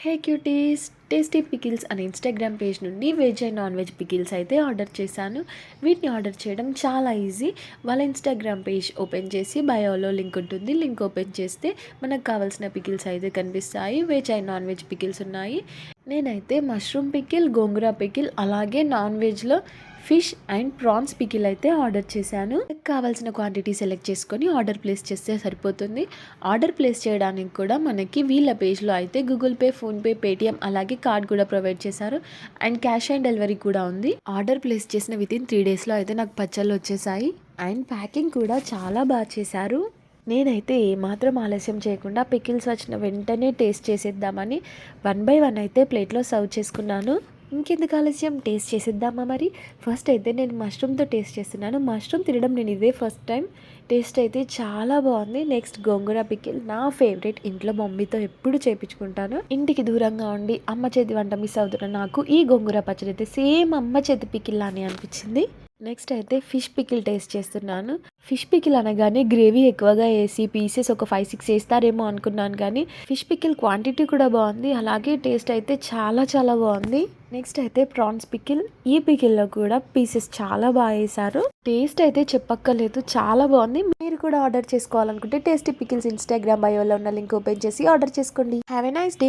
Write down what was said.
హే cuties, tasty pickles అనే Instagram page నుండి veg and non veg pickles అయితే order చేశాను. వీటిని ఆర్డర్ చేయడం చాలా ఈజీ. వాళ్ళ ఇన్స్టాగ్రామ్ పేజ్ ఓపెన్ చేసి బయోలో లింక్ ఉంటుంది. లింక్ ఓపెన్ చేస్తే మనకు కావాల్సిన పికిల్స్ అయితే కనిపిస్తాయి. Veg and non veg pickles ఉన్నాయి. నేనైతే మష్రూమ్ పికిల్, గోంగూర పికిల్, అలాగే నాన్ వెజ్లో ఫిష్ అండ్ ప్రాన్స్ పికిల్ అయితే ఆర్డర్ చేశాను. కావాల్సిన క్వాంటిటీ సెలెక్ట్ చేసుకొని ఆర్డర్ ప్లేస్ చేస్తే సరిపోతుంది. ఆర్డర్ ప్లేస్ చేయడానికి కూడా మనకి వీళ్ళ పేజ్లో అయితే గూగుల్ పే, ఫోన్పే, పేటిఎం అలాగే కార్డ్ కూడా ప్రొవైడ్ చేశారు. అండ్ క్యాష్ ఆన్ డెలివరీ కూడా ఉంది. ఆర్డర్ ప్లేస్ చేసిన వితిన్ 3 డేస్లో అయితే నాకు పచ్చళ్ళు వచ్చేసాయి. అండ్ ప్యాకింగ్ కూడా చాలా బాగా చేశారు. నేనైతే ఏమాత్రం ఆలస్యం చేయకుండా పికిల్స్ వచ్చిన వెంటనే టేస్ట్ చేసేద్దామని 1 బై 1 అయితే ప్లేట్లో సర్వ్ చేసుకున్నాను. ఇంకెందుకు ఆలస్యం, టేస్ట్ చేసేద్దామా మరి. ఫస్ట్ అయితే నేను మష్రూమ్తో టేస్ట్ చేస్తున్నాను. మష్రూమ్ తినడం నేను ఇదే ఫస్ట్ టైం. టేస్ట్ అయితే చాలా బాగుంది. నెక్స్ట్ గోంగూర పికిల్ నా ఫేవరెట్. ఇంట్లో మమ్మీతో ఎప్పుడు చేయించుకుంటాను. ఇంటికి దూరంగా ఉండి అమ్మ చేతి వంట మిస్ అవుతున్న నాకు ఈ గోంగూర పచ్చడి అయితే సేమ్ అమ్మ చేతి పికిల్ అని అనిపించింది. నెక్స్ట్ అయితే ఫిష్ పికిల్ టేస్ట్ చేస్తున్నాను. ఫిష్ పికిల్ అనగానే గ్రేవీ ఎక్కువగా వేసి పీసెస్ ఒక 5-6 వేస్తారేమో అనుకున్నాను, కానీ ఫిష్ పికిల్ క్వాంటిటీ కూడా బాగుంది. అలాగే టేస్ట్ అయితే చాలా చాలా బాగుంది. నెక్స్ట్ అయితే ప్రాన్స్ పికిల్. ఈ పికిల్లో కూడా పీసెస్ చాలా బాగా వేసారు. టేస్ట్ అయితే చెప్పక్కర్లేదు, చాలా బాగుంది. మీరు కూడా ఆర్డర్ చేసుకోవాలనుకుంటే టేస్టీ పికిల్స్ ఇన్స్టాగ్రామ్ బయోలో ఉన్న లింక్ ఓపెన్ చేసి ఆర్డర్ చేసుకోండి. Have a nice day.